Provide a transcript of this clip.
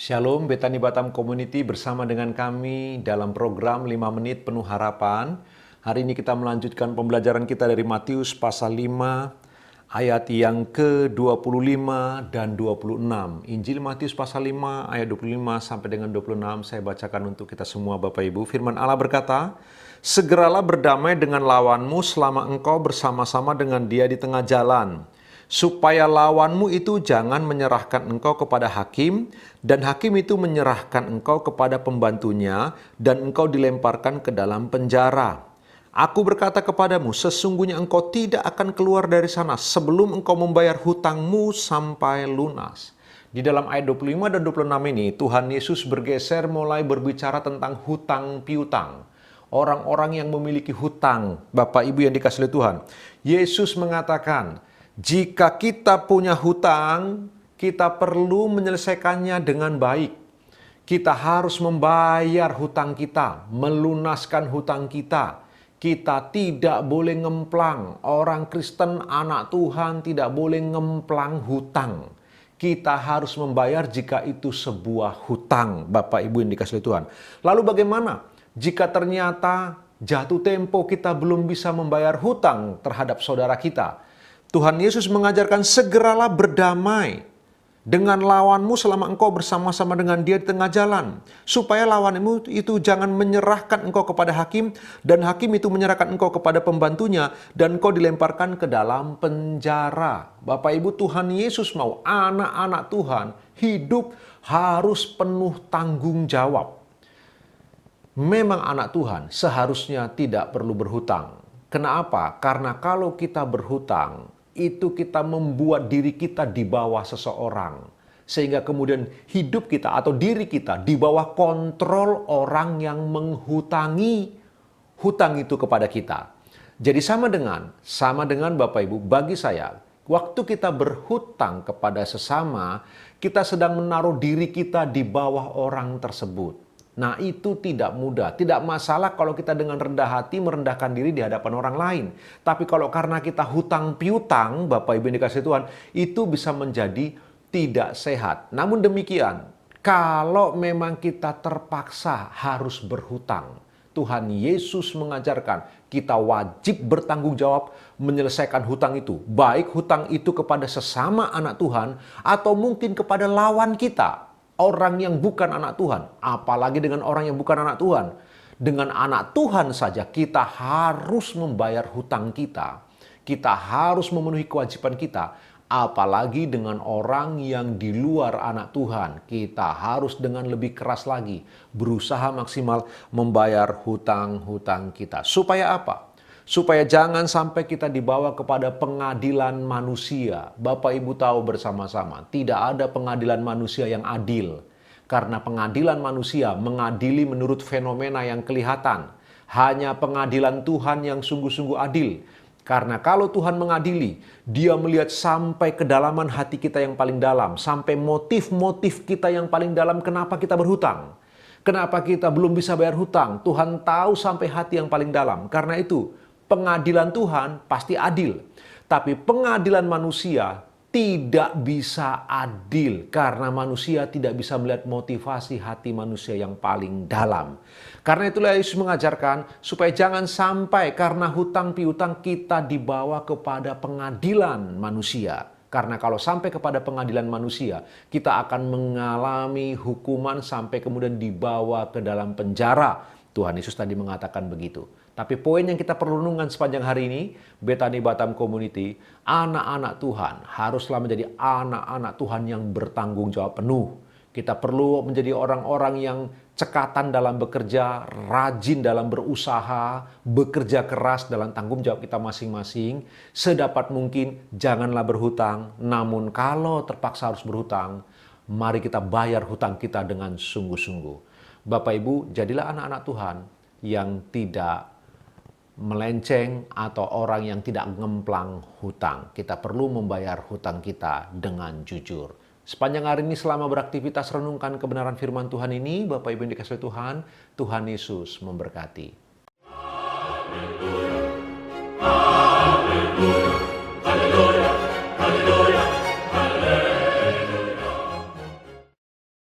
Shalom, Betani Batam Community bersama dengan kami dalam program 5 Menit Penuh Harapan. Hari ini kita melanjutkan pembelajaran kita dari Matius pasal 5 ayat yang ke-25 dan 26. Injil Matius pasal 5 ayat 25 sampai dengan 26 saya bacakan untuk kita semua Bapak Ibu. Firman Allah berkata, "Segeralah berdamai dengan lawanmu selama engkau bersama-sama dengan dia di tengah jalan, supaya lawanmu itu jangan menyerahkan engkau kepada hakim, dan hakim itu menyerahkan engkau kepada pembantunya, dan engkau dilemparkan ke dalam penjara. Aku berkata kepadamu, sesungguhnya engkau tidak akan keluar dari sana sebelum engkau membayar hutangmu sampai lunas." Di dalam ayat 25 dan 26 ini, Tuhan Yesus bergeser mulai berbicara tentang hutang piutang. Orang-orang yang memiliki hutang, Bapak Ibu yang dikasihi oleh Tuhan. Yesus mengatakan, jika kita punya hutang, kita perlu menyelesaikannya dengan baik. Kita harus membayar hutang kita, melunaskan hutang kita. Kita tidak boleh ngemplang. Orang Kristen, anak Tuhan tidak boleh ngemplang hutang. Kita harus membayar jika itu sebuah hutang, Bapak Ibu yang dikasihi Tuhan. Lalu bagaimana jika ternyata jatuh tempo kita belum bisa membayar hutang terhadap saudara kita? Tuhan Yesus mengajarkan segeralah berdamai dengan lawanmu selama engkau bersama-sama dengan dia di tengah jalan. Supaya lawanmu itu jangan menyerahkan engkau kepada hakim, dan hakim itu menyerahkan engkau kepada pembantunya, dan engkau dilemparkan ke dalam penjara. Bapak Ibu, Tuhan Yesus mau anak-anak Tuhan hidup harus penuh tanggung jawab. Memang anak Tuhan seharusnya tidak perlu berhutang. Kenapa? Karena kalau kita berhutang, itu kita membuat diri kita di bawah seseorang. Sehingga kemudian hidup kita atau diri kita di bawah kontrol orang yang menghutangi hutang itu kepada kita. Jadi sama dengan Bapak Ibu, bagi saya, waktu kita berhutang kepada sesama, kita sedang menaruh diri kita di bawah orang tersebut. Nah, itu tidak mudah. Tidak masalah kalau kita dengan rendah hati merendahkan diri di hadapan orang lain. Tapi kalau karena kita hutang piutang, Bapak Ibu yang dikasihi Tuhan, itu bisa menjadi tidak sehat. Namun demikian, kalau memang kita terpaksa harus berhutang, Tuhan Yesus mengajarkan kita wajib bertanggung jawab menyelesaikan hutang itu. Baik hutang itu kepada sesama anak Tuhan atau mungkin kepada lawan kita. Orang yang bukan anak Tuhan, apalagi dengan orang yang bukan anak Tuhan. Dengan anak Tuhan saja kita harus membayar hutang kita. Kita harus memenuhi kewajiban kita. Apalagi dengan orang yang di luar anak Tuhan. Kita harus dengan lebih keras lagi berusaha maksimal membayar hutang-hutang kita. Supaya apa? Supaya jangan sampai kita dibawa kepada pengadilan manusia. Bapak Ibu tahu bersama-sama, tidak ada pengadilan manusia yang adil. Karena pengadilan manusia mengadili menurut fenomena yang kelihatan. Hanya pengadilan Tuhan yang sungguh-sungguh adil. Karena kalau Tuhan mengadili, Dia melihat sampai kedalaman hati kita yang paling dalam. Sampai motif-motif kita yang paling dalam kenapa kita berhutang. Kenapa kita belum bisa bayar hutang. Tuhan tahu sampai hati yang paling dalam. Karena itu, pengadilan Tuhan pasti adil. Tapi pengadilan manusia tidak bisa adil. Karena manusia tidak bisa melihat motivasi hati manusia yang paling dalam. Karena itulah Yesus mengajarkan supaya jangan sampai karena hutang piutang kita dibawa kepada pengadilan manusia. Karena kalau sampai kepada pengadilan manusia, kita akan mengalami hukuman sampai kemudian dibawa ke dalam penjara. Tuhan Yesus tadi mengatakan begitu. Tapi poin yang kita perlu renungkan sepanjang hari ini, Betani Batam Community, anak-anak Tuhan haruslah menjadi anak-anak Tuhan yang bertanggung jawab penuh. Kita perlu menjadi orang-orang yang cekatan dalam bekerja, rajin dalam berusaha, bekerja keras dalam tanggung jawab kita masing-masing. Sedapat mungkin janganlah berhutang, namun kalau terpaksa harus berhutang, mari kita bayar hutang kita dengan sungguh-sungguh. Bapak Ibu, jadilah anak-anak Tuhan yang tidak melenceng atau orang yang tidak ngemplang hutang. Kita perlu membayar hutang kita dengan jujur. Sepanjang hari ini selama beraktivitas renungkan kebenaran firman Tuhan ini, Bapak Ibu yang dikasihi Tuhan, Tuhan Yesus memberkati.